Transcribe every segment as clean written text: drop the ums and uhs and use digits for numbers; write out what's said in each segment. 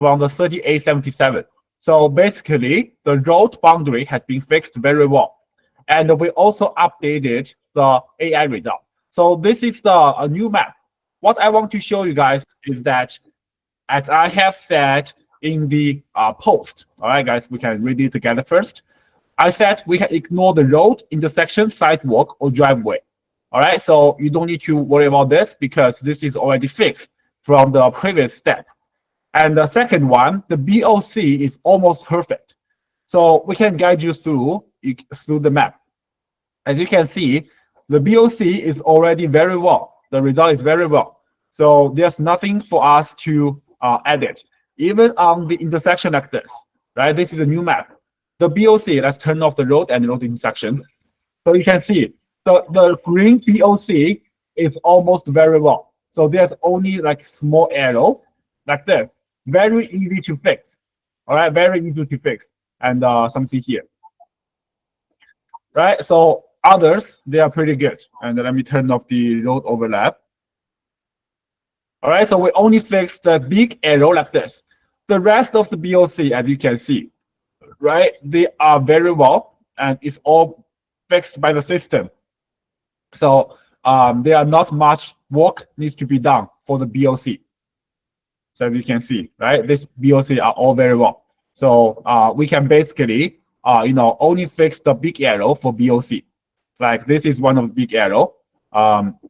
from the 3877. So basically, the road boundary has been fixed very well. And we also updated the AI result. So this is a new map. What I want to show you guys is that, as I have said in the post, all right, guys, we can read it together first. I said we can ignore the road, intersection, sidewalk, or driveway. All right, so you don't need to worry about this because this is already fixed from the previous step. And the second one, the BOC is almost perfect. So we can guide you through the map. As you can see, the BOC is already very well. The result is very well. So there's nothing for us to edit. Even on the intersection like this, right? This is a new map. The BOC, let's turn off the road and road intersection. So you can see the green BOC is almost very well. So there's only like small arrow like this. Very easy to fix. All right, very easy to fix. And something here. Right, so others, they are pretty good. And let me turn off the road overlap. All right, so we only fixed the big arrow like this. The rest of the BOC, as you can see, right, they are very well, and it's all fixed by the system. So there are not much work needs to be done for the BOC. So as you can see, right, this BOC are all very well. So we can basically, only fix the big arrow for BOC. Like this is one of the big arrow.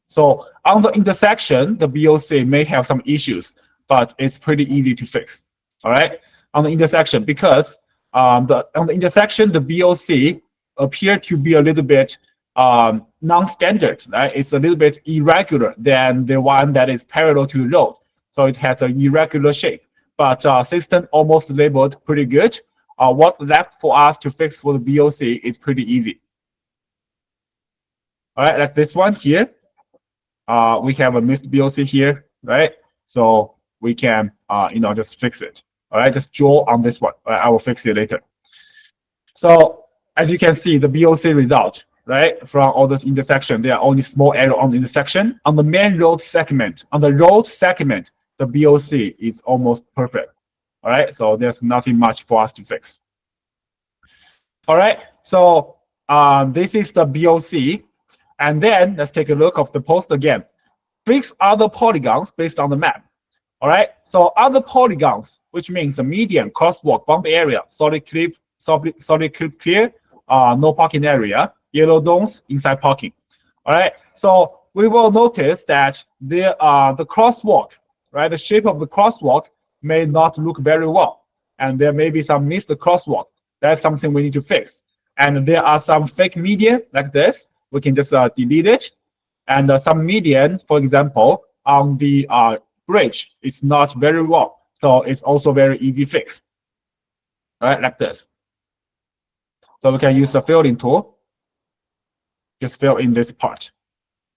So on the intersection, the BOC may have some issues, but it's pretty easy to fix. All right, on the intersection, because on the intersection, the BOC appear to be a little bit non-standard. Right, it's a little bit irregular than the one that is parallel to the road. So it has an irregular shape. But system almost labeled pretty good. What left for us to fix for the BOC is pretty easy. All right, like this one here. We have a missed BOC here, right? So we can, just fix it. All right, just draw on this one. All right, I will fix it later. So as you can see, the BOC result, right, from all this intersection, there are only small arrow on the intersection. On the main road segment, the BOC is almost perfect. All right, so there's nothing much for us to fix. All right, so this is the BOC. And then let's take a look of the post again. Fix other polygons based on the map. All right, so other polygons, which means a median, crosswalk, bump area, solid clip clear, no parking area, yellow domes, inside parking. All right, so we will notice that the crosswalk, right, the shape of the crosswalk may not look very well, and there may be some missed crosswalk. That's something we need to fix. And there are some fake median like this. We can just delete it. And some median, for example, on the bridge is not very well. So it's also very easy fix. All right, like this. So we can use the filling tool. Just fill in this part.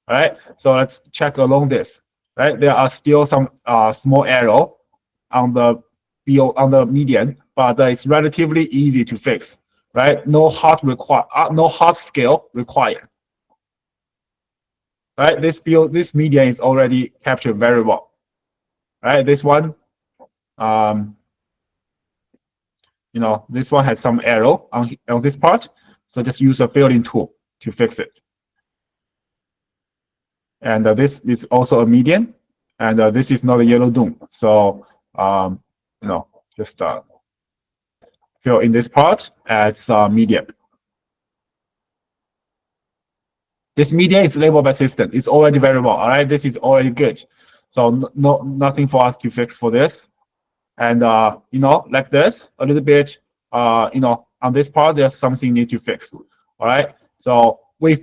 All right, so let's check along this. Right, there are still some small arrow on the median, but it's relatively easy to fix. Right, no hard scale required. Right, this median is already captured very well. Right, this one, this one has some arrow on this part, so just use a filling tool to fix it. And this is also a median, and this is not a yellow dome. So just fill in this part as median. This median is labeled by system. It's already very well. All right, this is already good. So nothing for us to fix for this. And like this, a little bit, on this part, there's something need to fix. All right, so we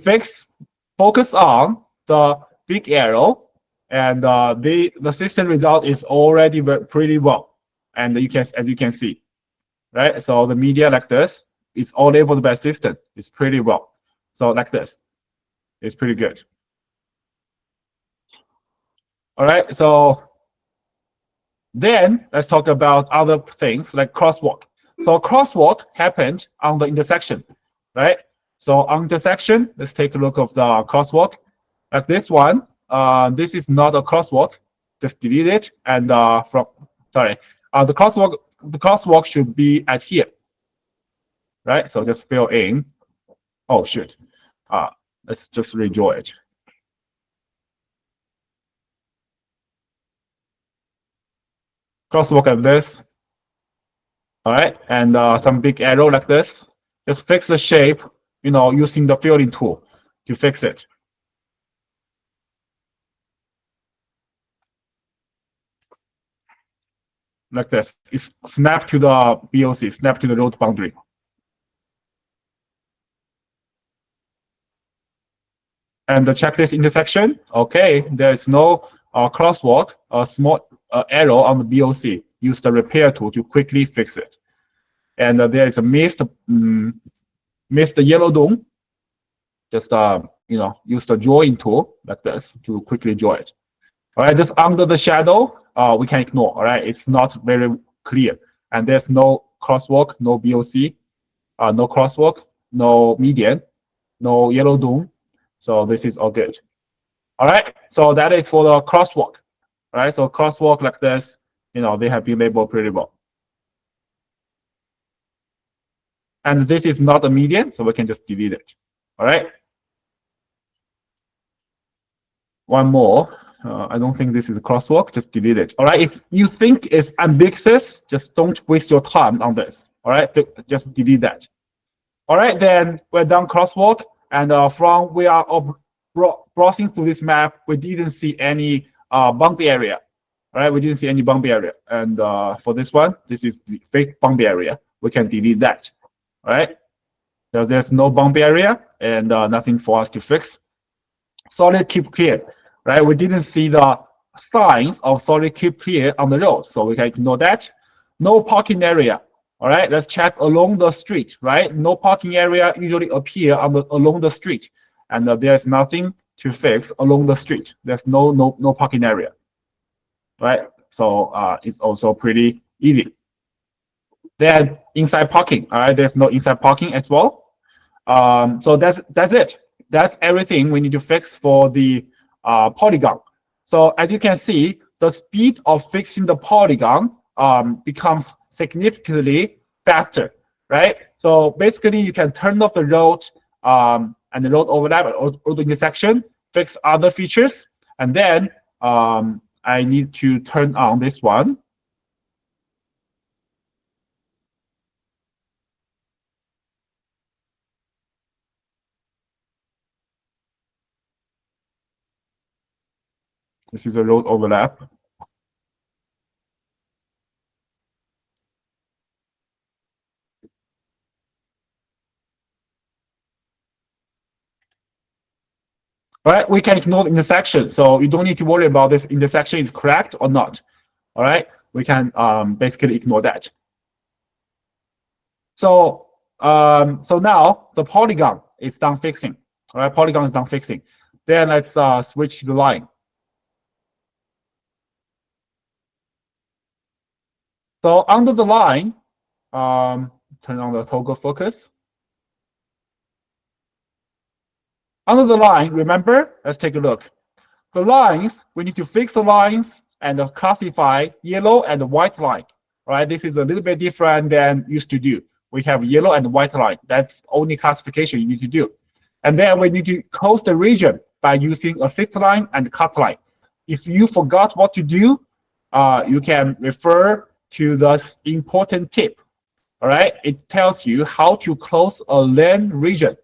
focus on the big arrow, and the system result is already pretty well. And as you can see, right? So the media like this, it's all labeled by system. It's pretty well. So like this. It's pretty good. All right, so then let's talk about other things like crosswalk. So crosswalk happened on the intersection, right? So on intersection, let's take a look of the crosswalk. Like this one, this is not a crosswalk. Just delete it, and The crosswalk should be at here, right? So just fill in. Oh shoot. Let's just redraw it. Crosswalk like this. All right, and some big arrow like this. Just fix the shape, using the filling tool to fix it. Like this. It's snap to the BOC, snap to the road boundary. And the checklist intersection, okay, there's no crosswalk, a small arrow on the BOC. Use the repair tool to quickly fix it. And there is a missed yellow dome. Just use the drawing tool like this to quickly draw it. All right, just under the shadow, we can ignore. All right, it's not very clear, and there's no crosswalk, no BOC, no crosswalk, no median, no yellow dome. So this is all good. All right, so that is for the crosswalk. All right, so crosswalk like this, they have been labeled pretty well. And this is not a median, so we can just delete it. All right. One more. I don't think this is a crosswalk. Just delete it. All right. If you think it's ambiguous, just don't waste your time on this. All right. Just delete that. All right. Then we're done crosswalk. And from we are browsing through this map, we didn't see any bumpy area. All right. We didn't see any bumpy area. And for this one, this is the fake bumpy area. We can delete that. All right. So there's no bumpy area and nothing for us to fix. Solid keep clear. Right, we didn't see the signs of solid keep clear on the road, so we can ignore that. No parking area. All right, let's check along the street. Right, no parking area usually appear along the street, and there's nothing to fix along the street. There's no parking area. Right, so it's also pretty easy. Then inside parking. All right, there's no inside parking as well. So that's it. That's everything we need to fix for the polygon. So as you can see, the speed of fixing the polygon becomes significantly faster, right? So basically, you can turn off the road and the road overlap or the intersection, fix other features, and then I need to turn on this one. This is a road overlap. All right, we can ignore the intersection, so you don't need to worry about this intersection is correct or not. All right, we can basically ignore that. So so now the polygon is done fixing. All right, polygon is done fixing. Then let's switch to the line. So under the line, turn on the toggle focus. Under the line, remember, let's take a look. The lines, we need to fix the lines and classify yellow and white line. All right, this is a little bit different than used to do. We have yellow and white line. That's only classification you need to do. And then we need to close the region by using assist line and cut line. If you forgot what to do, you can refer to the important tip. All right, it tells you how to close a lane region.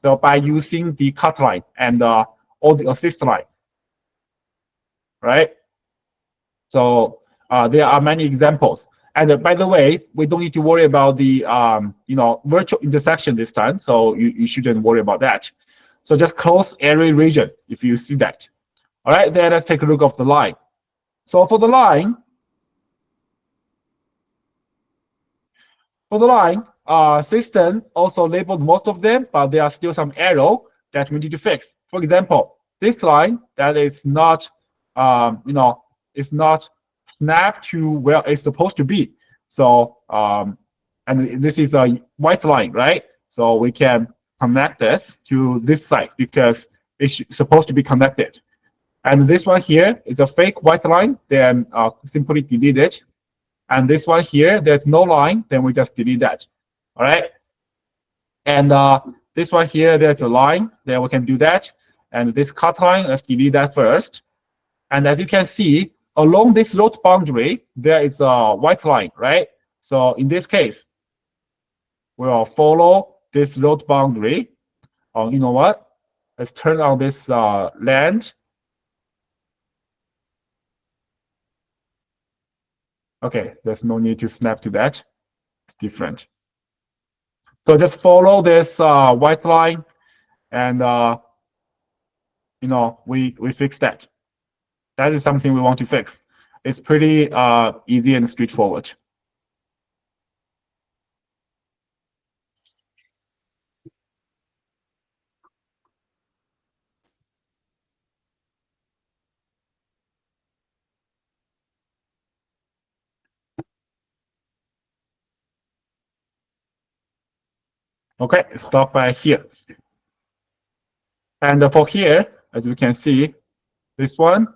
So by using the cut line and or the assist line. Right? So there are many examples. And by the way, we don't need to worry about the virtual intersection this time. So you shouldn't worry about that. So just close every region if you see that. All right, then let's take a look at the line. So for the line, system also labeled most of them, but there are still some error that we need to fix. For example, this line that is not, it's not snapped to where it's supposed to be. So, and this is a white line, right? So we can connect this to this side because it's supposed to be connected. And this one here is a fake white line. Then simply delete it. And this one here, there's no line, then we just delete that. All right. And this one here, there's a line, then we can do that. And this cut line, let's delete that first. And as you can see, along this road boundary, there is a white line, right? So in this case, we'll follow this road boundary. Oh, you know what? Let's turn on this land. Okay, there's no need to snap to that. It's different. So just follow this white line, and we fix that. That is something we want to fix. It's pretty easy and straightforward. Okay, stop by here. And for here, as you can see, this one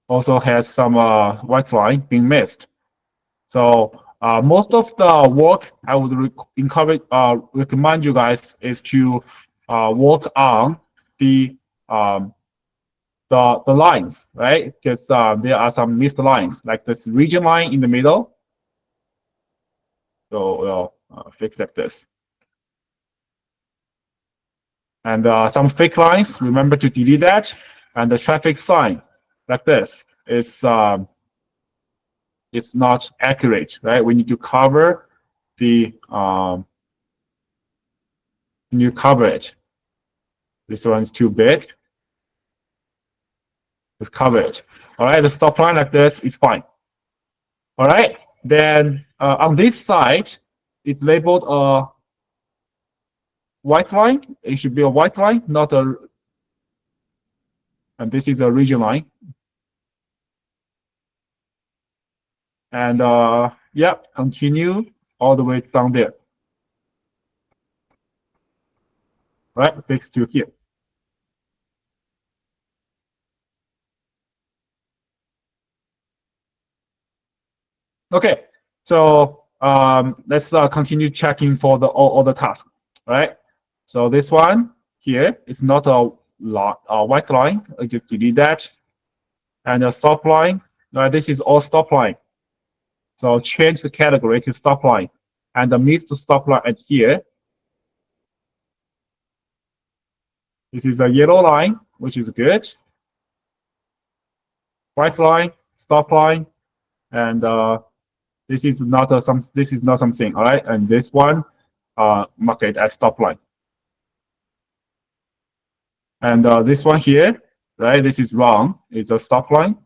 also has some white line being missed. So most of the work I would recommend you guys is to work on the lines, right? Because there are some missed lines, like this region line in the middle. So we'll fix like this. And some fake lines, remember to delete that. And the traffic sign, like this, is it's not accurate, right? We need to cover the new coverage. This one's too big. Let's cover it. All right, the stop line like this is fine. All right, then on this side, it's labeled a white line. It should be a white line, not a. And this is a region line. And yeah, continue all the way down there. Right, fix to here. Okay, so let's continue checking for all the tasks. Right, so this one here is not a white line. I just delete that. And a stop line. This is all stop line. So change the category to stop line. And the missed stop line at here. This is a yellow line, which is good. White line, stop line, and this is not something. All right, and this one, mark it as stop line. And this one here, right? This is wrong. It's a stop line.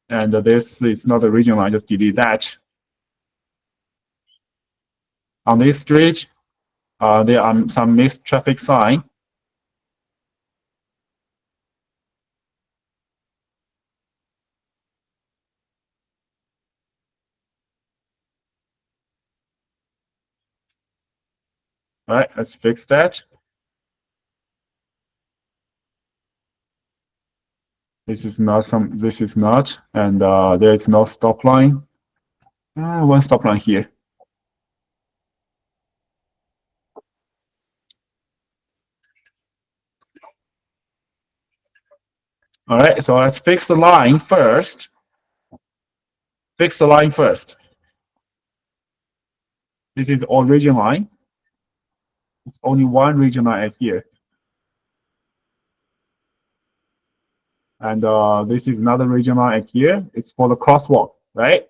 And this is not a region line. Just delete that. On this street, there are some missed traffic sign. All right, let's fix that. This is not, and there is no stop line. One stop line here. All right, so let's fix the line first. Fix the line first. This is all region line. It's only one region line here. And this is another region line here. It's for the crosswalk, right?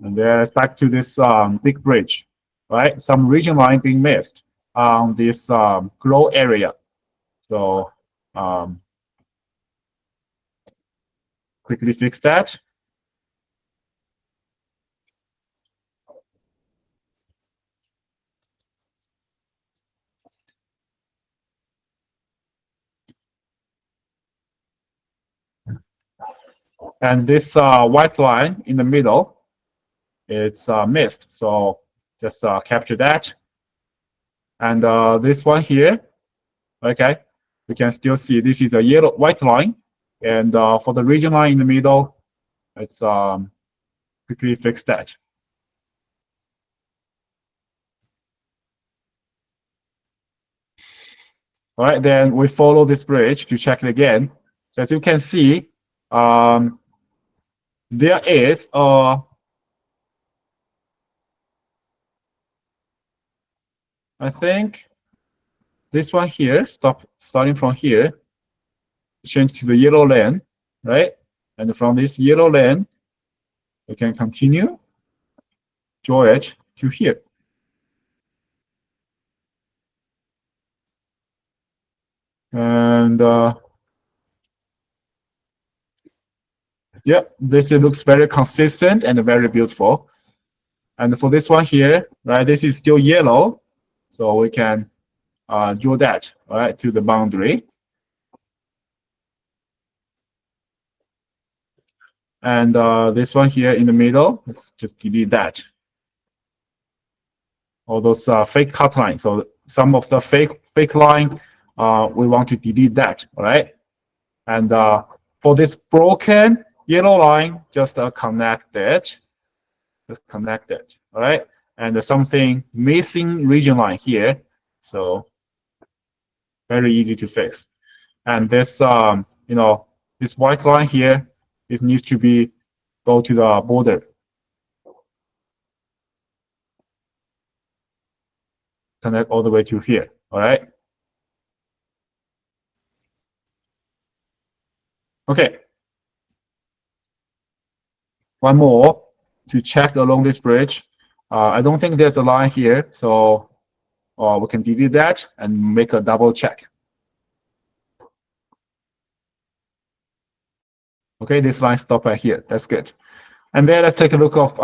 And then it's back to this big bridge, right? Some region line being missed on this glow area. So quickly fix that. And this white line in the middle, it's missed. So just capture that. And this one here, okay. we can still see this is a yellow white line, and for the region line in the middle, let's quickly fix that. All right, then we follow this bridge to check it again. So as you can see, there is I think this one here, starting from here, change to the yellow lane, right? And from this yellow lane, we can continue, draw it to here. And yeah, this looks very consistent and very beautiful. And for this one here, right, this is still yellow, so we can draw that, right, to the boundary. And this one here in the middle, let's just delete that. All those fake cut lines. So some of the fake line, we want to delete that, all right? And for this broken yellow line, just connect it. Just connect it, all right? And something missing region line here, so very easy to fix. And this, you know, this white line here, it needs to be go to the border. Connect all the way to here, all right? Okay. One more to check along this bridge. I don't think there's a line here, so we can delete that and make a double check. Okay, this line stop right here. That's good. And then let's take a look of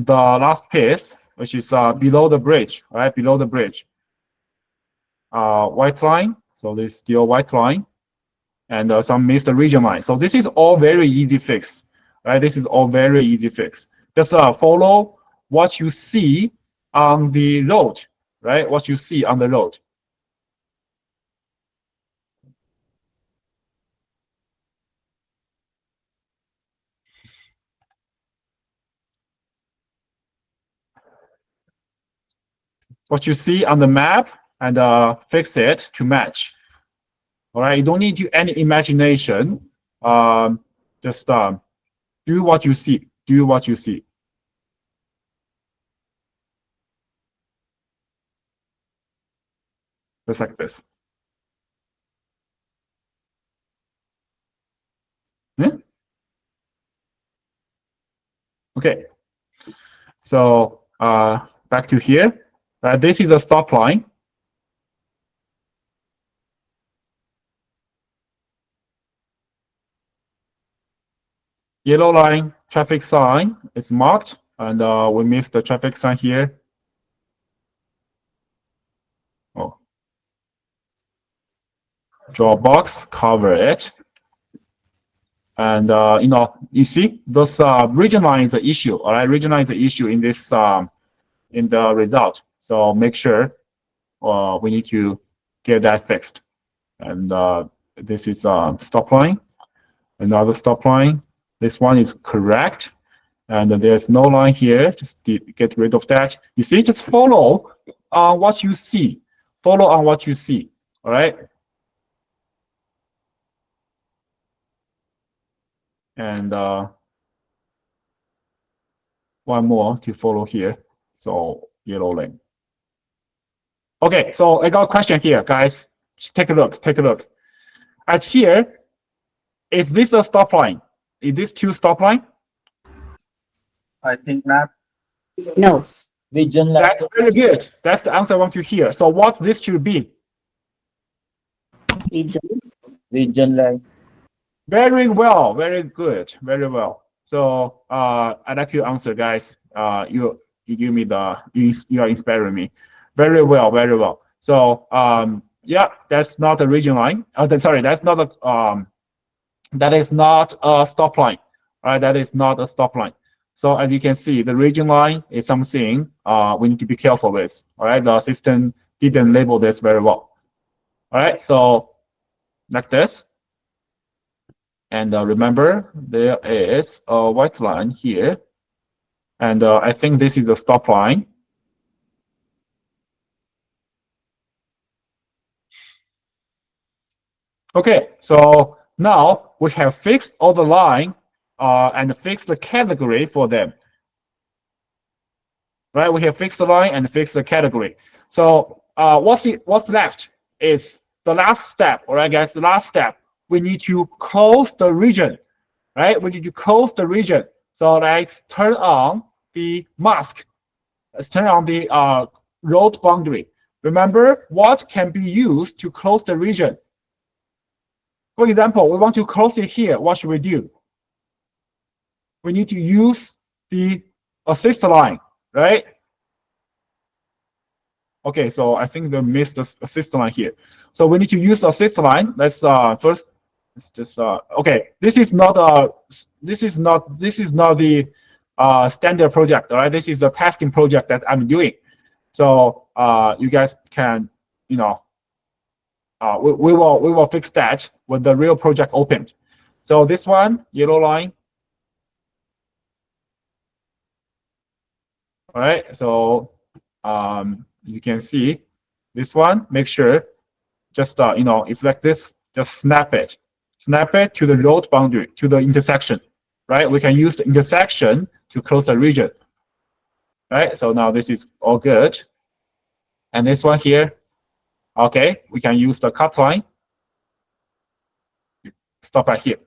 the last piece, which is below the bridge, right? Below the bridge. White line. So this still white line, and some missed region line. So this is all very easy fix, right? This is all very easy fix. Just follow what you see on the road, right? What you see on the road. What you see on the map, and fix it to match. All right, you don't need to any imagination. Just do what you see. Do what you see. Just like this. Yeah? Okay. So back to here. This is a stop line. Yellow line traffic sign is marked, and we missed the traffic sign here. Oh. Draw a box, cover it. And you know, you see those region line is an issue. All right, region line is an issue in this in the result. So make sure we need to get that fixed. And this is stop line, another stop line. This one is correct, and there's no line here. Just get rid of that. You see, just follow what you see. Follow on what you see. All right. And one more to follow here. So yellow lane. Okay, so I got a question here, guys. Take a look. Take a look. At here, is this a stop line? Is this two stop line? I think not. No. Region line. That's very good. That's the answer I want to hear. So what this should be? Region line. Very well. Very good. Very well. So I'd like your answer, guys. You give me the you are inspiring me. Very well. Very well. So yeah, that's not a region line. Sorry, that's not a that is not a stop line. All right, that is not a stop line. So as you can see, the region line is something we need to be careful with. All right, the system didn't label this very well. All right, so like this. And remember, there is a white line here. And I think this is a stop line. Okay, so now we have fixed all the line and fixed the category for them. Right, we have fixed the line and fixed the category. So what's left is the last step, all right, guys. The last step, we need to close the region, right? We need to close the region. So let's turn on the mask. Let's turn on the road boundary. Remember, what can be used to close the region? For example, we want to close it here. What should we do? We need to use the assist line, right? Okay, so I think we missed the assist line here. So we need to use assist line. Let's first. Let's just okay. This is not the standard project. All right, this is a testing project that I'm doing. So you guys can, you know, we will fix that when the real project opened. So this one, yellow line. All right, so you can see this one. Make sure just you know, if like this, just snap it to the road boundary, to the intersection, right? We can use the intersection to close the region, right? So now this is all good. And this one here, okay, we can use the cut line. Stop right here.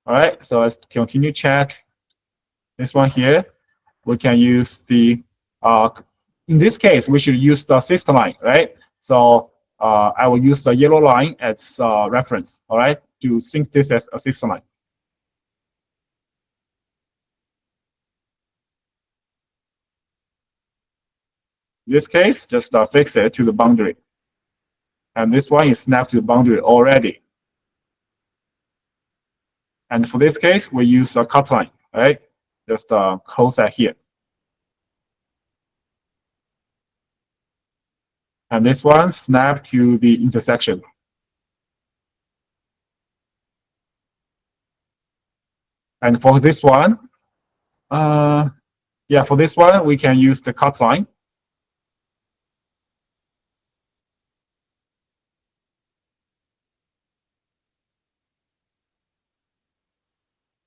All right, so let's continue check. This one here, we can use the, in this case, we should use the assist line, right? So I will use the yellow line as reference, all right, to think this as assist line. In this case, just fix it to the boundary. And this one is snapped to the boundary already. And for this case, we use a cut line, right? Just close that here. And this one snap to the intersection. And for this one, yeah, for this one, we can use the cut line.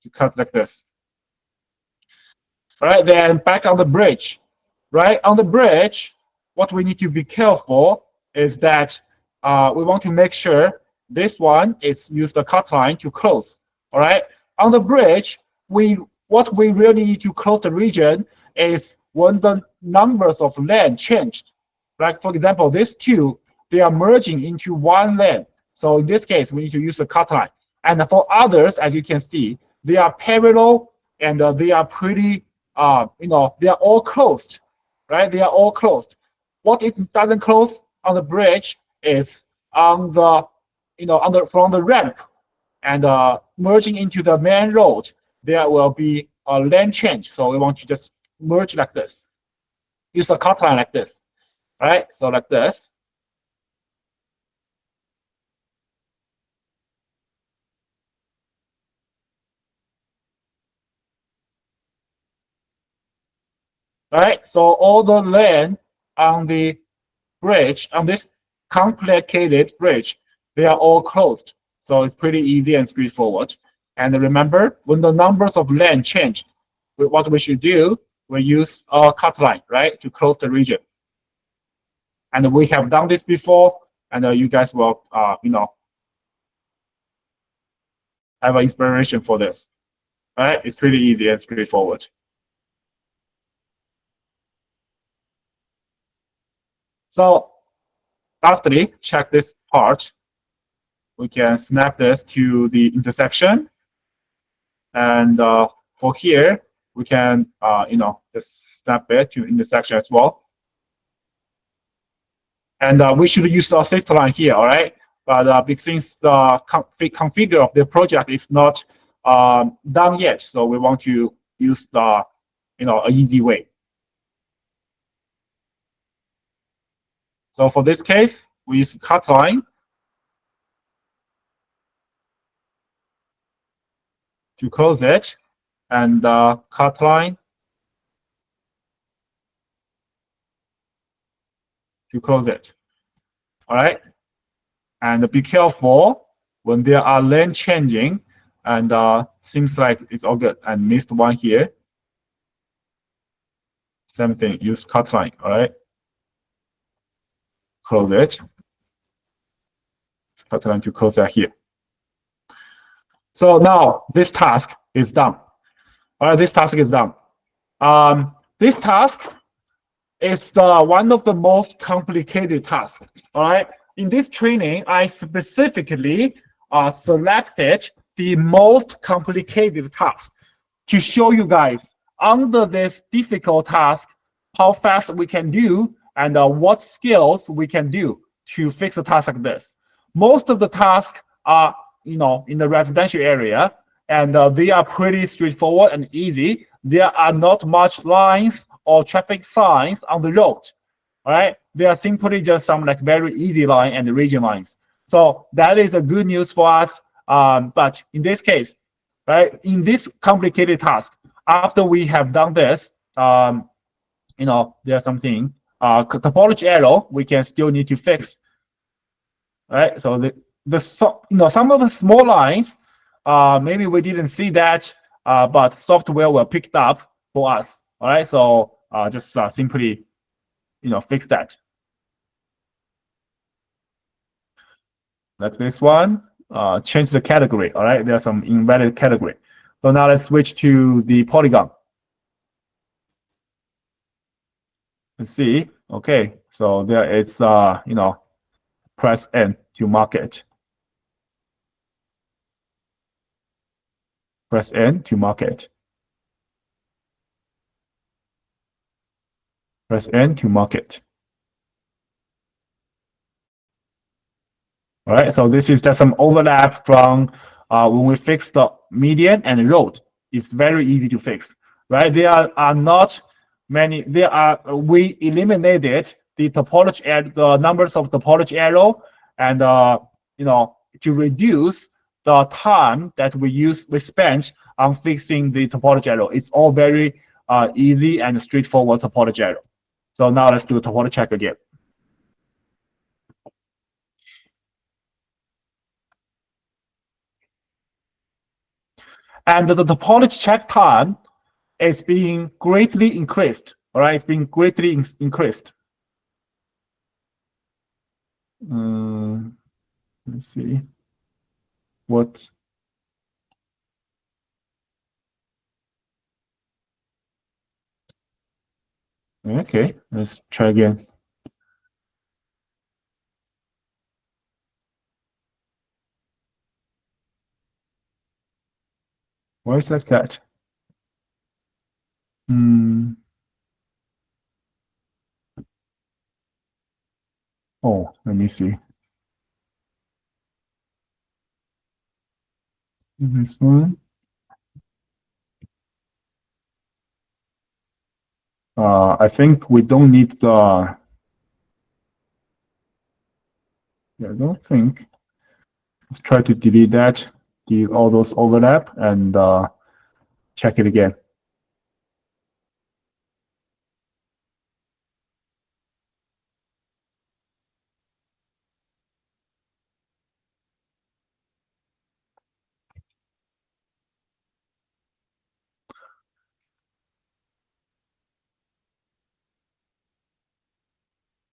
To cut like this. All right, then back on the bridge. Right, on the bridge, what we need to be careful is that we want to make sure this one is use the cut line to close. All right, on the bridge, what we really need to close the region is when the numbers of lane changed. Like for example, these two, they are merging into one lane. So in this case, we need to use the cut line. And for others, as you can see, they are parallel and they are pretty, you know, they are all closed, right? They are all closed. What it doesn't close on the bridge is on the, you know, on the from the ramp and merging into the main road, there will be a lane change. So we want to just merge like this. Use a cut line like this, right? So like this. All right, so all the lane on the bridge, on this complicated bridge, they are all closed. So it's pretty easy and straightforward. And remember, when the numbers of lane change, what we should do, we use a cut line, right, to close the region. And we have done this before, and you guys will, you know, have an inspiration for this. All right, it's pretty easy and straightforward. So lastly, check this part. We can snap this to the intersection. And for here, we can, you know, just snap it to intersection as well. And we should use the assist line here, all right? But since the configure of the project is not done yet, so we want to use the, you know, an easy way. So for this case, we use cut line to close it, and cut line to close it. All right, and be careful when there are lane changing, and seems like it's all good. And missed one here. Same thing. Use cut line. All right, close it. Cut line to close that here. So now this task is done. All right, this task is done. This task is one of the most complicated tasks. All right. In this training, I specifically selected the most complicated task to show you guys under this difficult task how fast we can do and what skills we can do to fix a task like this. Most of the tasks are, in the residential area, and they are pretty straightforward and easy. There are not much lines or traffic signs on the road. All right, they are simply just some like very easy line and region lines. So that is a good news for us. But in this case, right, in this complicated task, after we have done this, there's something topology error we can still need to fix. All right, so some of the small lines, maybe we didn't see that, but software will pick it up for us. All right, so just simply, fix that. Like this one, change the category. All right, there's some invalid category. So now let's switch to the polygon. Let's see. Okay, so there it's press N to mark it. Press N to mark it. Press N to mark it. All right, so this is just some overlap from when we fix the median and road. It's very easy to fix, right? There are not many. We eliminated the topology, the numbers of topology error, and to reduce the time that we spent on fixing the topology error. It's all very easy and straightforward topology error. So now let's do a topology check again. And the topology check time is being greatly increased. All right, it's being greatly increased. Let's see what. Okay, let's try again. Why is like that? Oh, let me see. This one. I think we don't need the. Yeah, I don't think. Let's try to delete that, delete all those overlap, and check it again.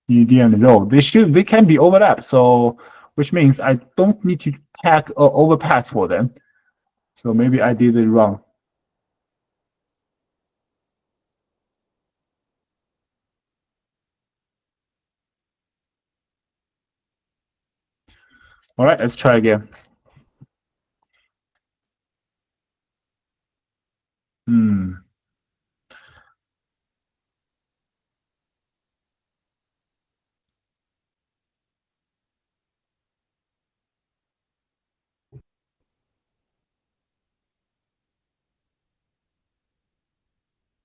ED and row. They can be overlap. So which means I don't need to tag or overpass for them. So maybe I did it wrong. All right, let's try again.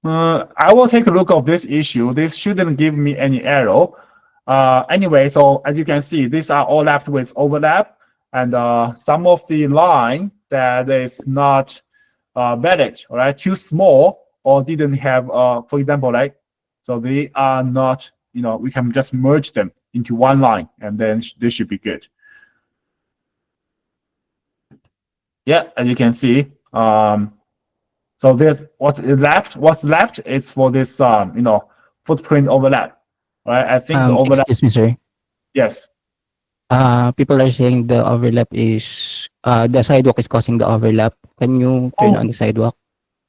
I will take a look of this issue. This shouldn't give me any error. Anyway, so as you can see, these are all left with overlap, and some of the line that is not valid, all right, too small or didn't have, for example, right? So they are not, we can just merge them into one line, and then this should be good. Yeah, as you can see, so there's what's left. What's left is for this, footprint overlap. Right? I think the overlap. Excuse me, sir. Yes. People are saying the overlap is the sidewalk is causing the overlap. Can you turn Oh, on the sidewalk?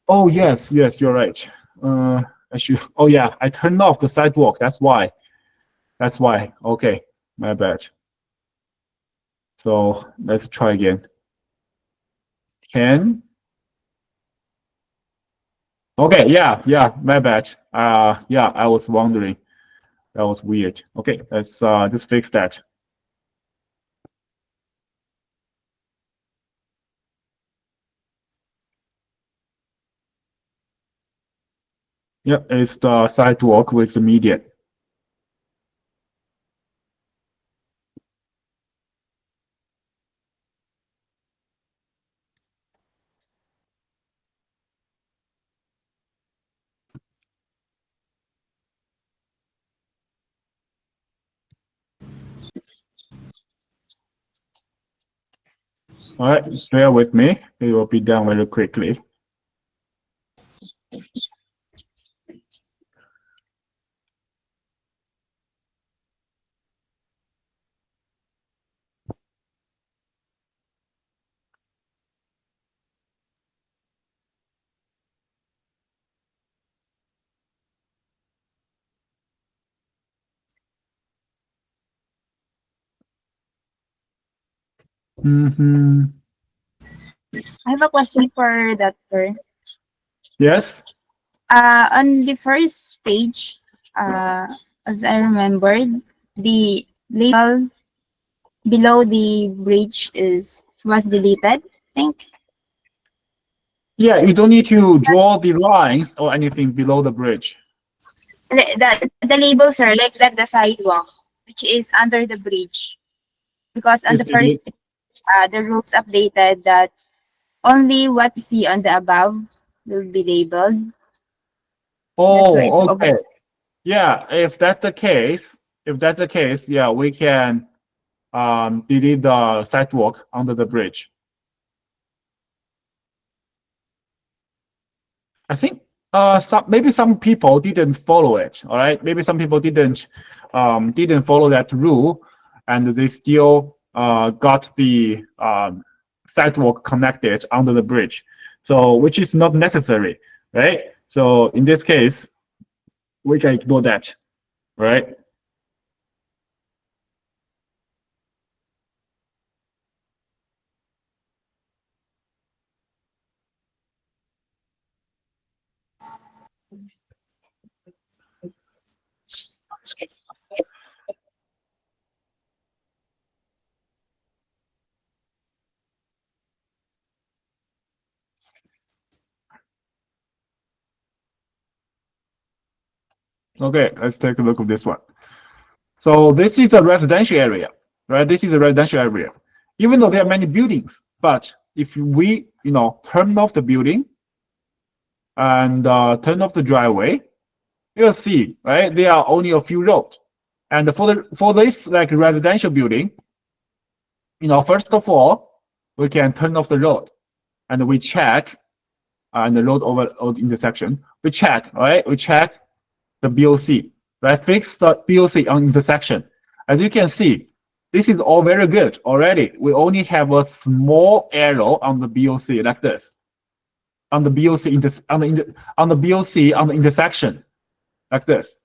oh yes, you're right. I should. Oh yeah, I turned off the sidewalk. That's why. That's why. Okay, my bad. So let's try again. Can. Okay, yeah, my bad. Yeah, I was wondering. That was weird. Okay, let's just fix that. Yeah, it's the sidewalk with the median. All right, bear with me. It will be done very quickly. Mm-hmm. I have a question for that, sir. Yes. On the first stage, as I remembered, the label below the bridge is was deleted. I think Yeah, you don't need to draw the lines or anything below the bridge. the labels are like the sidewalk, which is under the bridge. Because on Is the first, the rules updated that only what you see on the above will be labeled. That's why it's Oh, over. okay. Yeah, if that's the case, yeah, we can delete the sidewalk under the bridge. I think maybe some people didn't follow it. All right, maybe some people didn't follow that rule, and they still got the sidewalk connected under the bridge. So which is not necessary, right? So in this case, we can ignore that, right? Okay, let's take a look at this one. So this is a residential area, right? This is a residential area. Even though there are many buildings, but if we, turn off the building and turn off the driveway, you'll see, right? There are only a few roads. And for this like residential building, first of all, we can turn off the road and we check and the road over road intersection. We check, right? We check the BOC, right? Fix the BOC on intersection. As you can see, this is all very good already. We only have a small arrow on the BOC like this, on the BOC on the BOC on the intersection like this,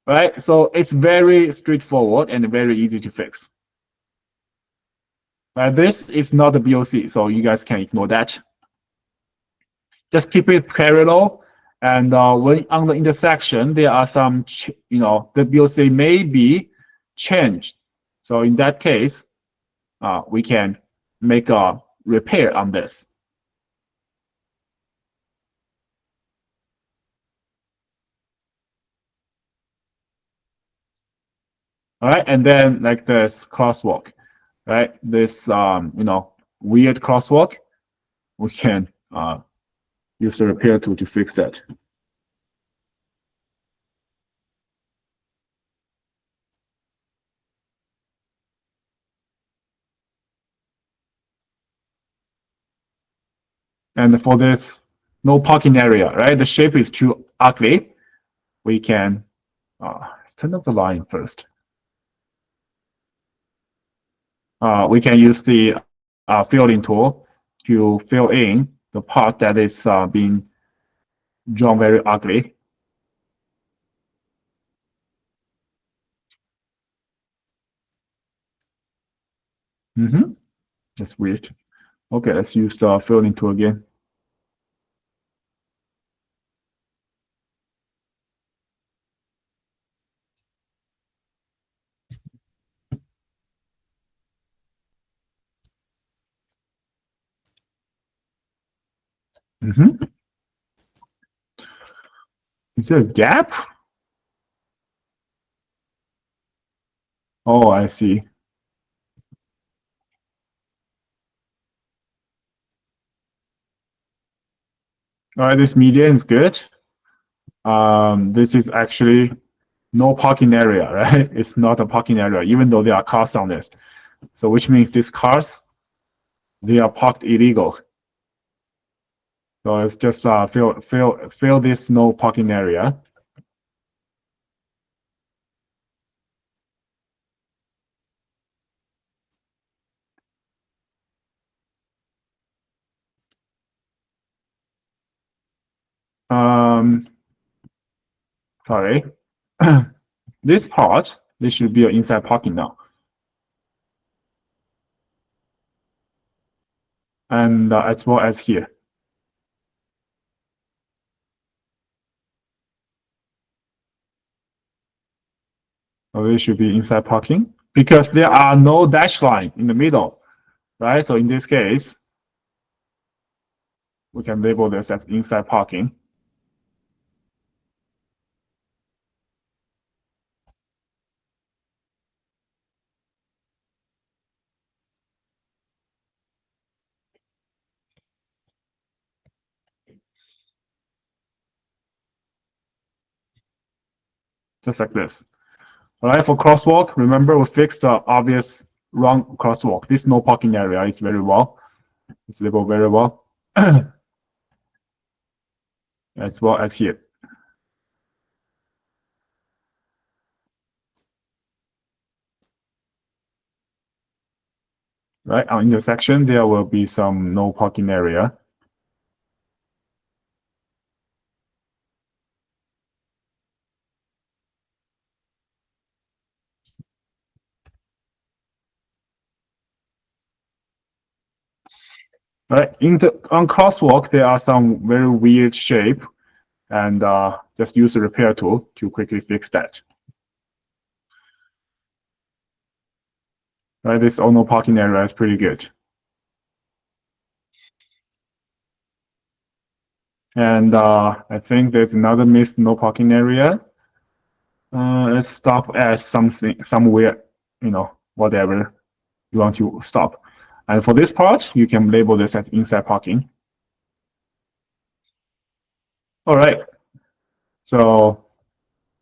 right? So it's very straightforward and very easy to fix. This is not the BOC, so you guys can ignore that. Just keep it parallel. And when on the intersection, there are some, the BOC may be changed. So in that case, we can make a repair on this. All right, and then like this crosswalk, right? This weird crosswalk, we can use the repair tool to fix that. And for this no parking area, right? The shape is too ugly. We can let's turn off the line first. We can use the filling tool to fill in the part that is being drawn very ugly. That's weird. Okay, let's use the filling tool again. Is there a gap? Oh, I see. All right, this median is good. This is actually no parking area, right? It's not a parking area, even though there are cars on this. So which means these cars, they are parked illegal. So let's just fill this no parking area. Sorry. This part, this should be an inside parking now. And as well as here. So this should be inside parking because there are no dash line in the middle, right? So in this case, we can label this as inside parking. Just like this. All right, for crosswalk, remember we fixed the obvious wrong crosswalk. This no parking area is very well. It's labeled very well. As well as here. Right, on intersection, there will be some no parking area. Right, on crosswalk, there are some very weird shape, and just use the repair tool to quickly fix that. Right, this no parking area is pretty good. And I think there's another missed no parking area. Let's stop at something somewhere, whatever you want to stop. And for this part, you can label this as inside parking. All right. So,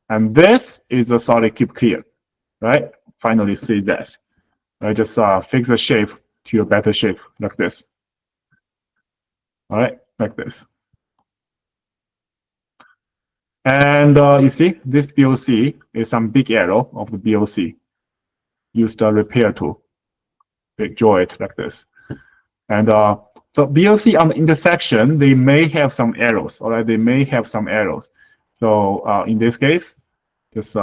and this is a solid keep clear, right? Finally see that. I just fix the shape to a better shape like this. All right, like this. And you see, this BOC is some big arrow of the BOC. Use the repair tool. Draw it like this. And so BOC on the intersection, they may have some arrows. All right, they may have some arrows. So in this case, just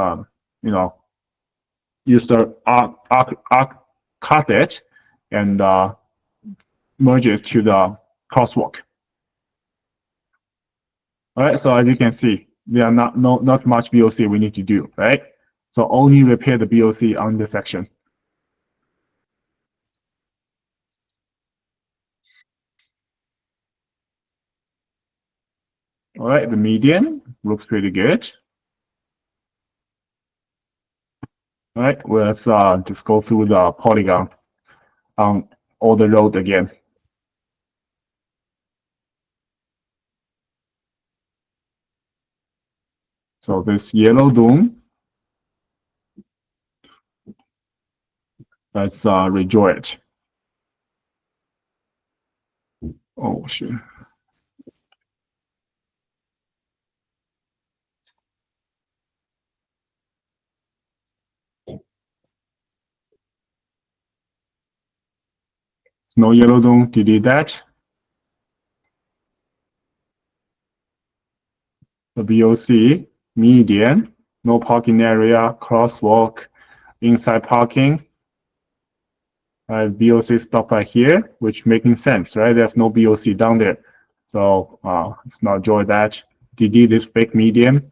use the arc cut it and merge it to the crosswalk. All right, so as you can see, there are not much BOC we need to do, right? So only repair the BOC on the section. All right, the median looks pretty good. All right, let's just go through the polygon on all the road again. So this yellow dome, let's redraw it. Oh shit. No yellow dome, delete that. The BOC, median, no parking area, crosswalk, inside parking. BOC stop right here, which making sense, right? There's no BOC down there. So let's not draw that. Delete this fake median.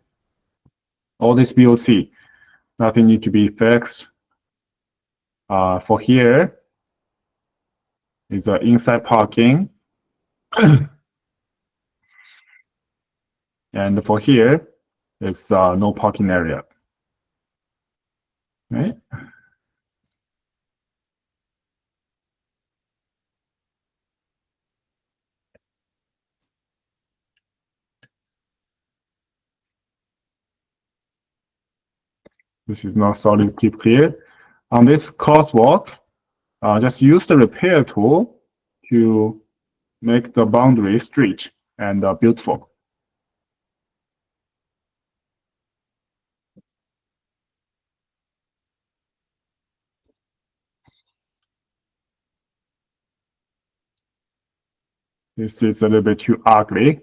All this BOC, nothing need to be fixed. For here, is inside parking. And for here, it's no parking area. Right? This is not solid, keep clear. On this crosswalk, just use the repair tool to make the boundary straight and beautiful. This is a little bit too ugly.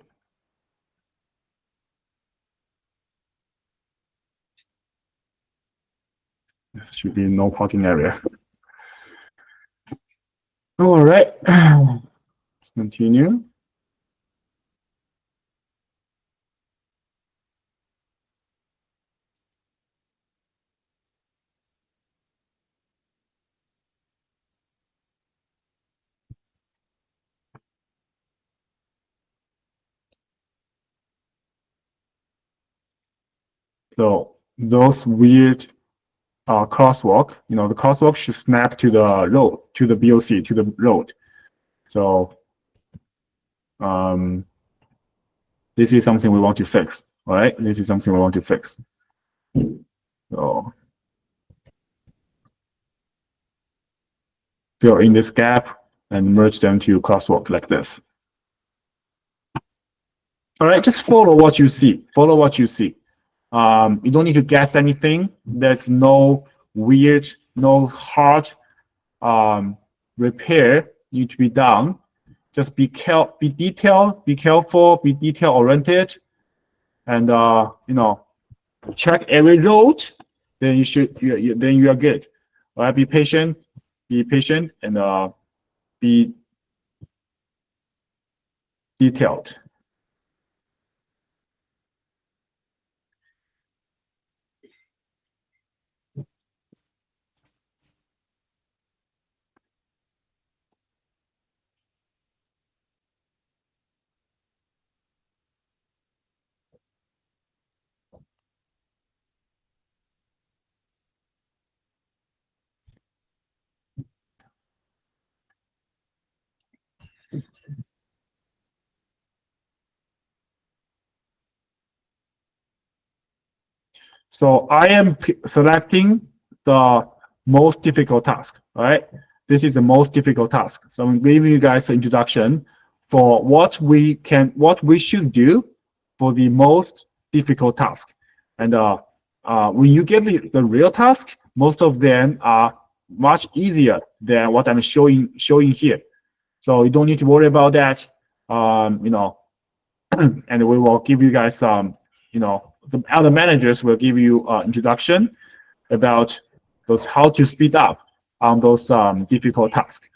This should be no parking area. All right, let's continue. So those weird crosswalk, the crosswalk should snap to the road, to the BOC, to the road. So this is something we want to fix. All right, this is something we want to fix. So fill in this gap and merge them to crosswalk like this. All right, just follow what you see. Follow what you see. You don't need to guess anything. There's no weird, no hard repair need to be done. Just be detailed, be careful, be detail oriented, and check every road. Then you are good. All right, be patient, and be detailed. So I am selecting the most difficult task, right? This is the most difficult task. So I'm giving you guys an introduction for what we should do for the most difficult task. And when you get the real task, most of them are much easier than what I'm showing here. So you don't need to worry about that. And we will give you guys the other managers will give you introduction about those how to speed up on those difficult tasks.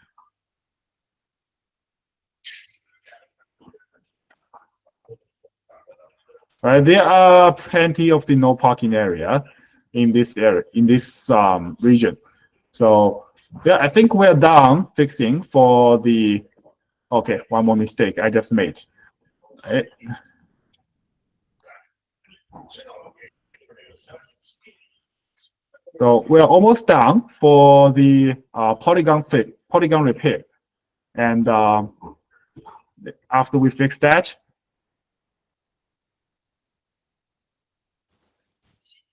Right, there are plenty of the no parking area in this region. So yeah, I think we're done fixing for the. Okay, one more mistake I just made. Right. So we're almost done for the polygon repair. And after we fix that,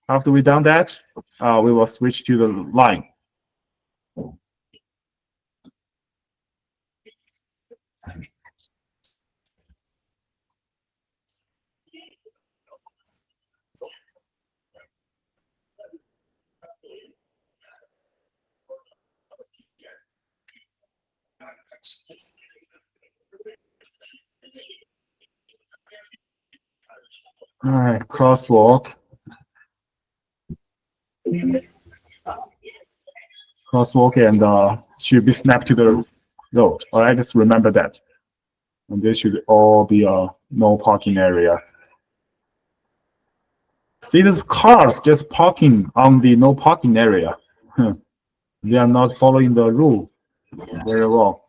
after we done that, we will switch to the line. All right, crosswalk. Crosswalk and should be snapped to the road. All right, just remember that. And this should all be a no parking area. See, these cars just parking on the no parking area. They are not following the rule very well.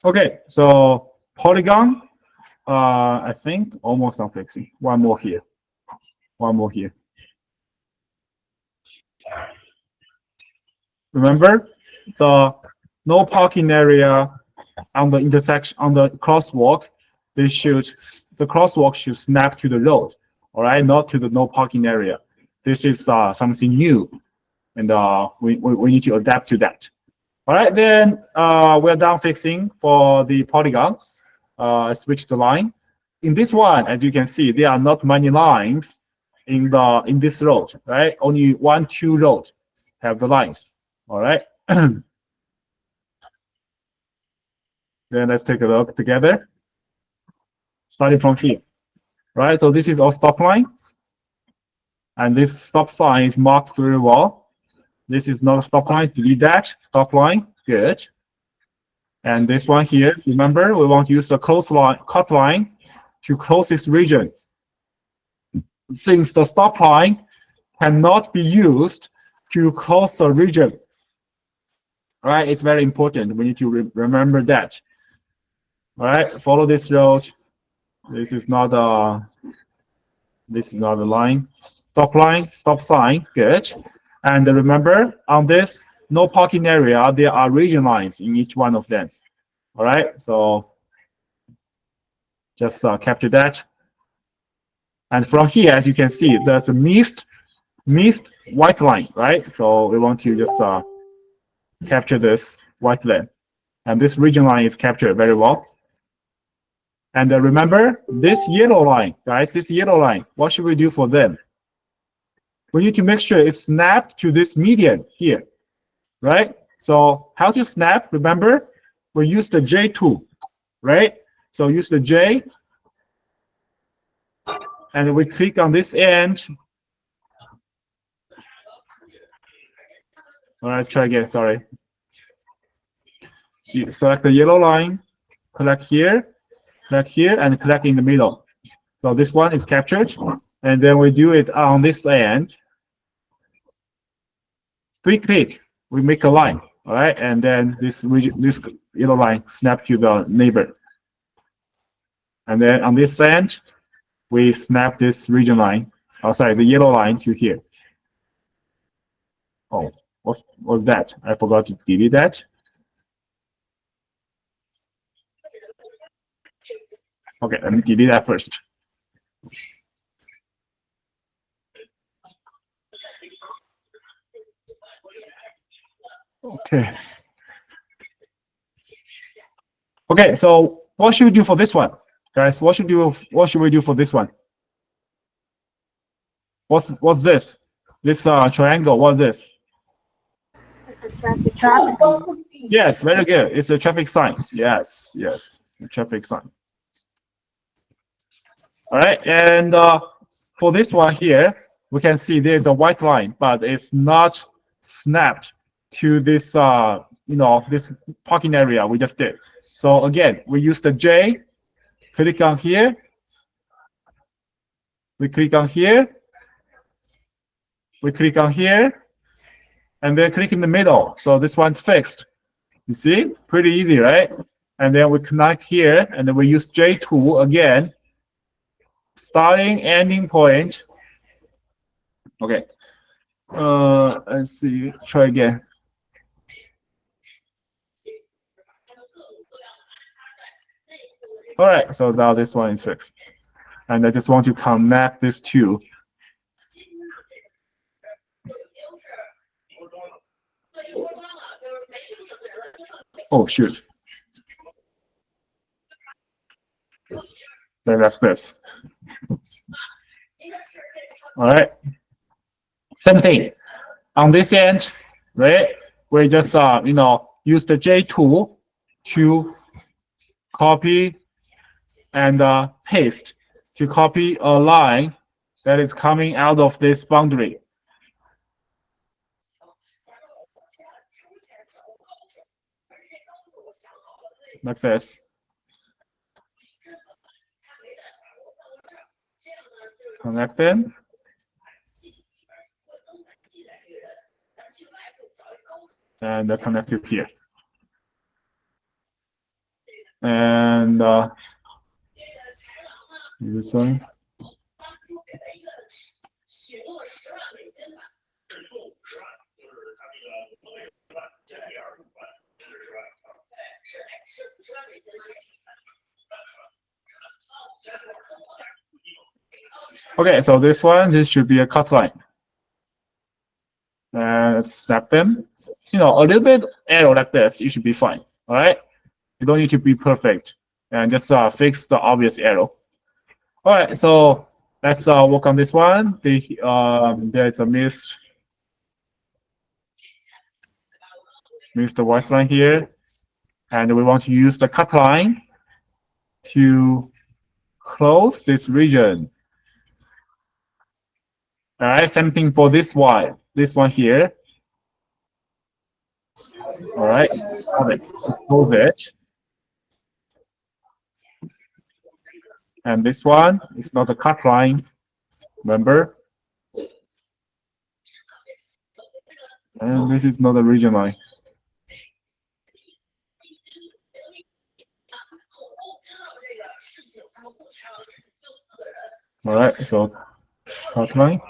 Okay, so polygon, I think almost done fixing. One more here. One more here. Remember, the no parking area on the intersection, on the crosswalk, the crosswalk should snap to the road, all right, not to the no parking area. This is something new, and we need to adapt to that. All right, then we're done fixing for the polygon. Switch the line. In this one, as you can see, there are not many lines in this road, right? Only 1, 2 roads have the lines. All right. Then let's take a look together. Starting from here, right? So this is our stop line, and this stop sign is marked very well. This is not a stop line. Delete that. Stop line. Good. And this one here, remember, we want to use the cut line to close this region. Since the stop line cannot be used to close the region, all right? It's very important. We need to remember that. All right. Follow this road. This is not a line. Stop line. Stop sign. Good. And remember, on this no parking area, there are region lines in each one of them. All right, so just capture that. And from here, as you can see, there's a missed white line, right? So we want to just capture this white line. And this region line is captured very well. And remember, this yellow line, guys, this yellow line, what should we do for them? We need to make sure it's snapped to this median here, right? So how to snap? Remember, we use the J tool, right? So use the J, and we click on this end. All right, let's try again. Sorry. You select the yellow line, click here, and click in the middle. So this one is captured. And then we do it on this end. Click, we make a line, all right? And then this yellow line snap to the neighbor. And then on this end, we snap this region line, the yellow line to here. Oh, what's that? I forgot to delete that. Okay, let me delete that first. Okay. Okay, so what should we do for this one, guys? What should we do for this one? What's this? This triangle. What's this? It's a traffic sign. Yes, very good. It's a traffic sign. Yes, a traffic sign. All right, and for this one here, we can see there's a white line, but it's not snapped to this, this parking area we just did. So again, we use the J, click on here, we click on here, we click on here, and then click in the middle. So this one's fixed. You see, pretty easy, right? And then we connect here, and then we use J2 again, starting, ending point. Okay. Let's see, try again. All right, so now this one is fixed. And I just want to connect these two. Oh, shoot. Then like this. All right. Same thing. On this end, right? We just use the J tool to copy and paste to copy a line that is coming out of this boundary. Like this. Connect them. And connect it here. And this one. Okay, so this should be a cut line. And snap them. A little bit arrow like this, you should be fine. All right, you don't need to be perfect, and just fix the obvious arrow. All right, so let's work on this one. There's a missed white line here, and we want to use the cut line to close this region. All right, same thing for this one here. All right, close it. And this one is not a cut line, remember? And this is not a region line. All right, so cut line.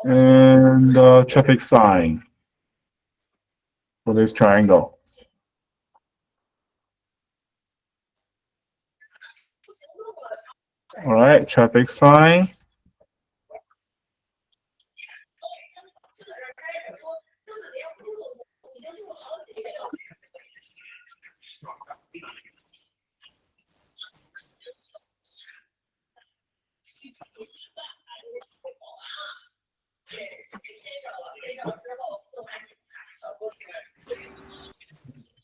And traffic sign for this triangle. All right, traffic sign.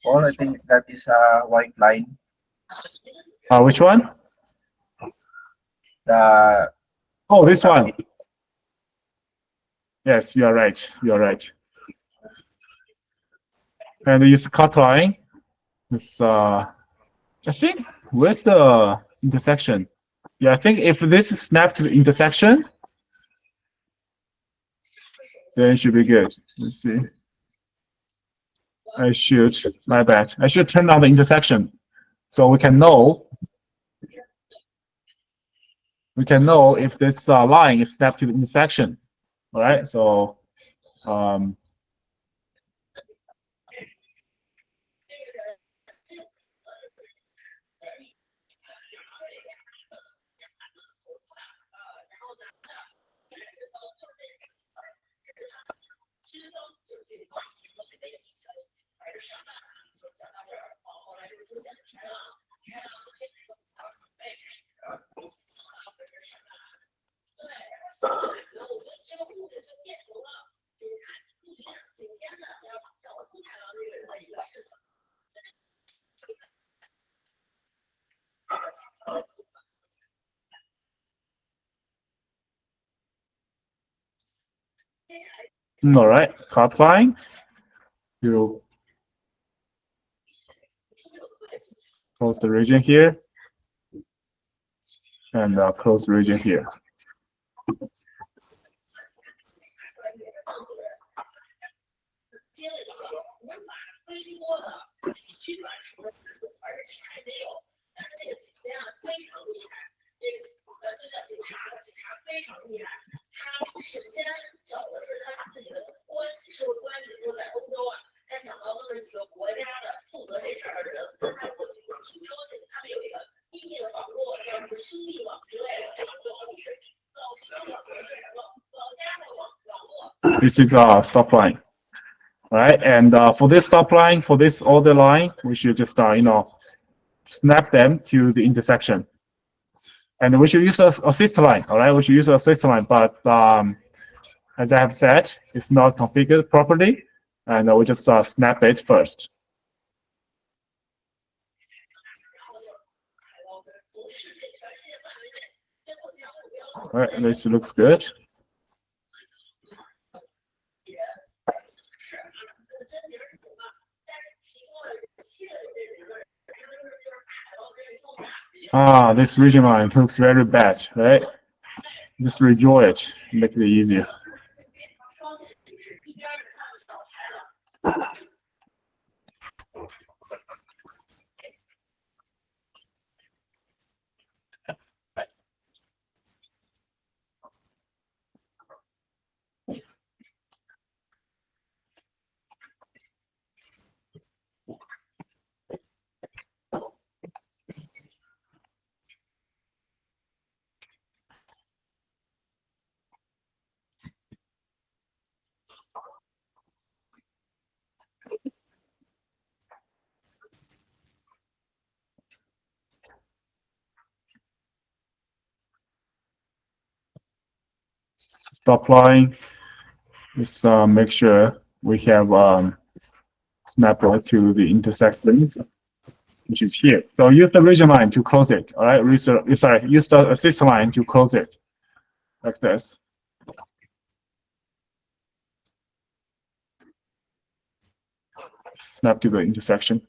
Or I think that is a white line. Which one? The Oh, this one. Yes, you are right. You are right. And use cut line. It's I think where's the intersection? Yeah, I think if this is snapped to the intersection, then it should be good. Let's see. My bad. I should turn on the intersection so we can know if this line is snapped to the intersection. All right, so all right, cut line. to close the region here and close the region here. This is a stop line, right? And for this stop line, for this order line, we should just snap them to the intersection. And we should use a assist line, all right? We should use an assist line, but as I have said, it's not configured properly, and we just snap it first. All right, this looks good. This region line looks very bad, right? Just redraw it, make it easier. Stop line. Just make sure we have snap it to the intersection, which is here. So use the region line to close it. All right, use the assist line to close it, like this. Snap to the intersection.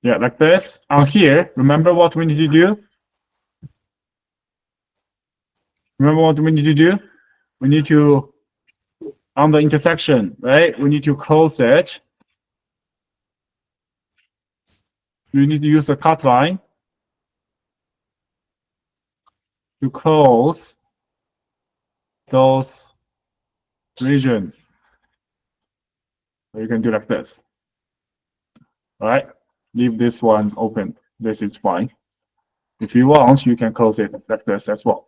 Yeah, like this. On here, remember what we need to do? Remember what we need to do? We need to, on the intersection, right? We need to close it. We need to use a cut line to close those regions. So you can do like this. All right, leave this one open. This is fine. If you want, you can close it like this as well.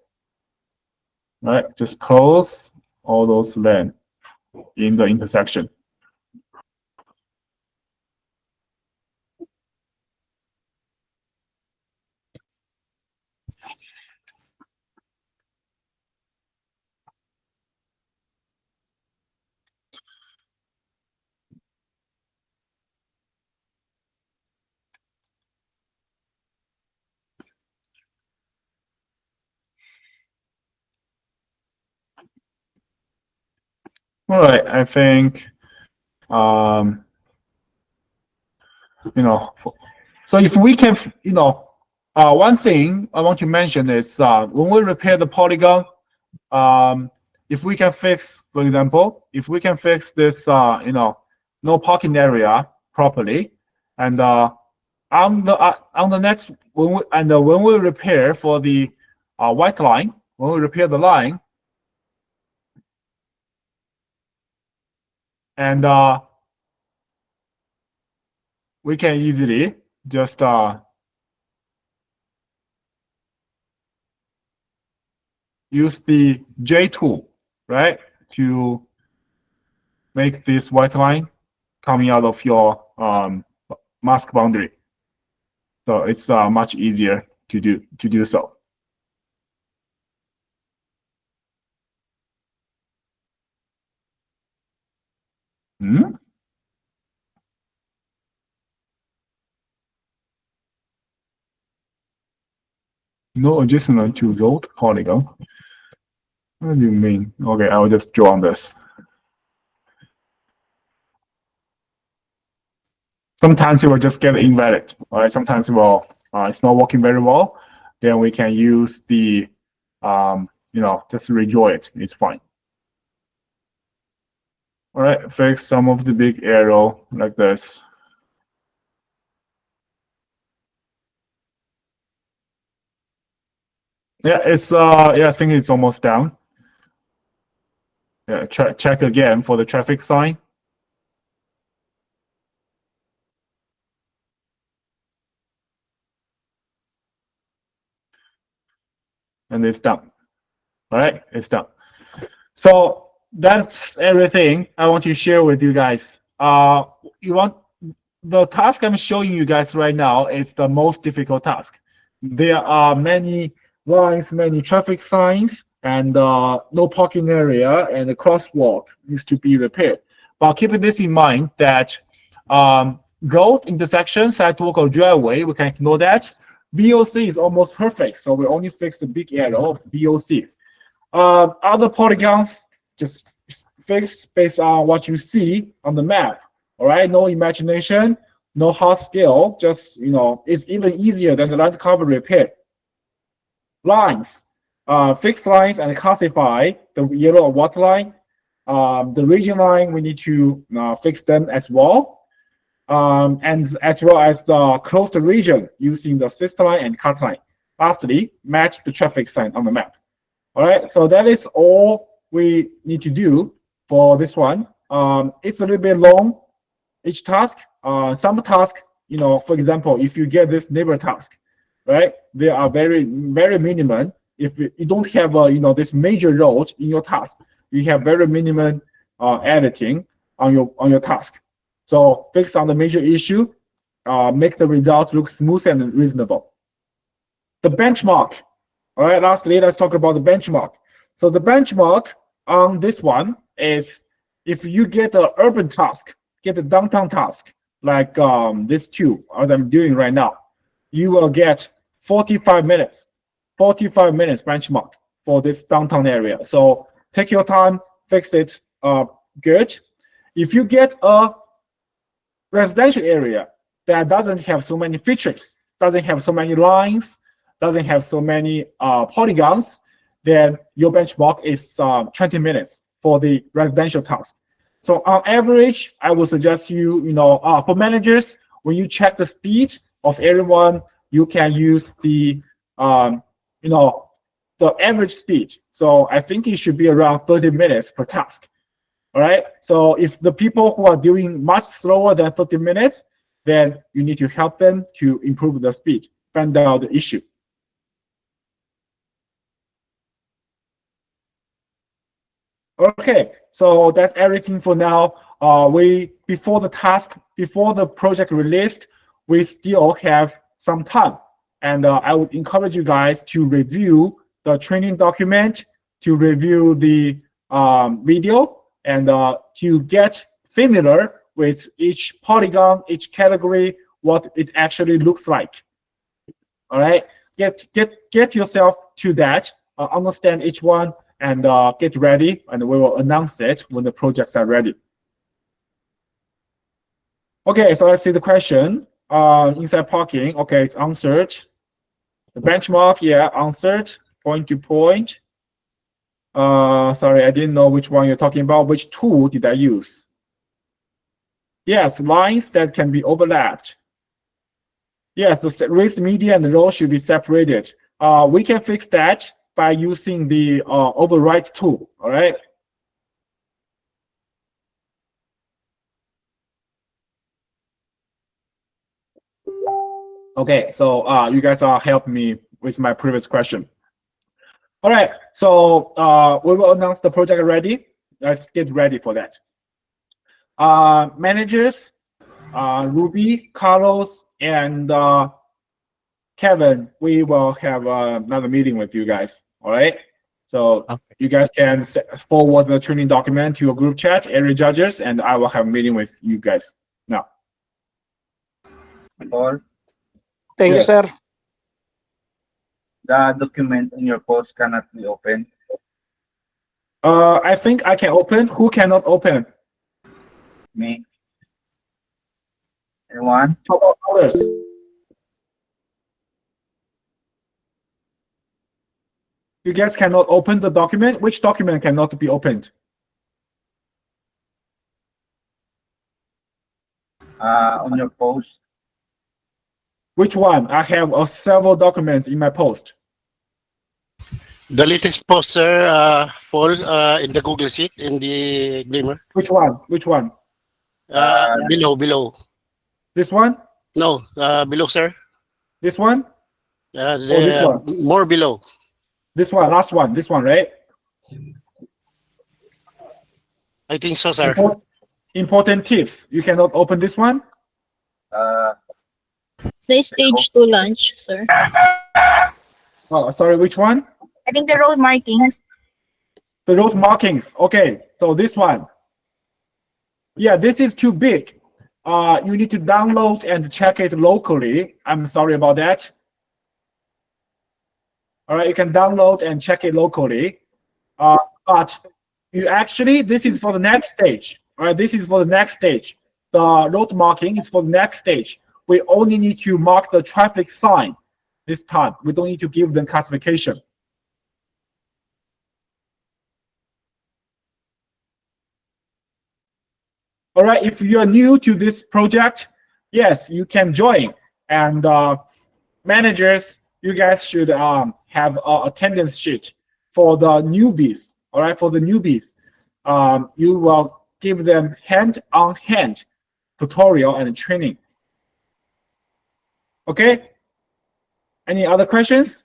All right, just close all those lanes in the intersection. All right, I think, so if we can, one thing I want to mention is when we repair the polygon, if we can fix, for example, if we can fix this, no parking area properly, and on the next, when we repair for the white line, when we repair the line, and we can easily just use the J tool, right, to make this white line coming out of your mask boundary. So it's much easier to do so. No adjustment to road polygon. What do you mean? Okay, I will just draw on this. Sometimes it will just get invalid. All right, sometimes it will, it's not working very well. Then we can use the, just redraw it. It's fine. All right, fix some of the big arrow like this. Yeah, it's I think it's almost down. Yeah, check again for the traffic sign. And it's done. All right, it's done. So that's everything I want to share with you guys. The task I'm showing you guys right now is the most difficult task. There are many lines, many traffic signs, and no parking area, and the crosswalk needs to be repaired. But keeping this in mind that road intersection, sidewalk, or driveway, we can ignore that. VOC is almost perfect, so we only fix the big arrow of VOC. Other polygons just fix based on what you see on the map. All right, no imagination, no hard scale. Just it's even easier than the line cover repair. Lines, fix lines and classify the yellow or white line. The region line, we need to fix them as well. And as well as the closed region using the sister line and cut line. Lastly, match the traffic sign on the map. All right, so that is all we need to do for this one. It's a little bit long, each task. Some task, for example, if you get this neighbor task, right, they are very, very minimum. If you don't have, this major road in your task, you have very minimum editing on your task. So fix on the major issue, make the result look smooth and reasonable. The benchmark. All right, lastly, let's talk about the benchmark. So the benchmark on this one is if you get an urban task, get a downtown task, like this two, as I'm doing right now, you will get 45 minutes benchmark for this downtown area. So take your time, fix it good. If you get a residential area that doesn't have so many features, doesn't have so many lines, doesn't have so many polygons, then your benchmark is 20 minutes for the residential task. So on average, I would suggest you, for managers, when you check the speed of everyone, you can use the, the average speed. So I think it should be around 30 minutes per task. All right. So if the people who are doing much slower than 30 minutes, then you need to help them to improve the speed, find out the issue. Okay, so that's everything for now. Before the project released, we still have some time, and I would encourage you guys to review the training document, to review the video, and to get familiar with each polygon, each category, what it actually looks like. All right, get yourself to that, understand each one, and get ready, and we will announce it when the projects are ready. Okay, so let's see the question. Inside parking, okay, it's answered. The benchmark, yeah, answered, point to point. Sorry, I didn't know which one you're talking about. Which tool did I use? Yes, lines that can be overlapped. Yes, the raised media and the row should be separated. We can fix that by using the overwrite tool, all right? Okay, so you guys are helping me with my previous question. All right, so we will announce the project already. Let's get ready for that. Managers, Ruby, Carlos, and Kevin, we will have another meeting with you guys. All right. So okay. You guys can forward the training document to your group chat, area judges, and I will have a meeting with you guys now. Thank you, sir. the document in your post cannot be opened? I think I can open. Who cannot open? Me. Anyone? How about others? You guys cannot open the document. Which document cannot be opened? On your post? Which one? I have several documents in my post. The latest post, sir, Paul, in the Google Sheet, in the Glimmer. Which one? Which one? Below. This one? No, below, sir. This one? This one? More below. This one? Last one? This one, right? I think so, sir. Important tips. You cannot open this one? The stage 2 launch, sir. Oh, sorry, which one? I think the road markings. The road markings. Okay, so this one. Yeah, this is too big. You need to download and check it locally. I'm sorry about that. All right, you can download and check it locally. But you actually, this is for the next stage. All right, this is for the next stage. The road marking is for the next stage. We only need to mark the traffic sign this time. We don't need to give them classification. All right, if you're new to this project, yes, you can join. And managers, you guys should have an attendance sheet for the newbies. All right, for the newbies, you will give them hand-on-hand tutorial and training. Okay? Any other questions?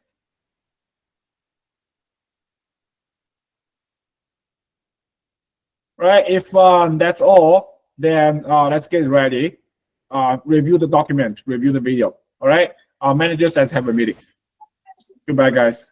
Right, if that's all, then let's get ready. Review the document, review the video. All right, our managers, let's have a meeting. Goodbye, guys.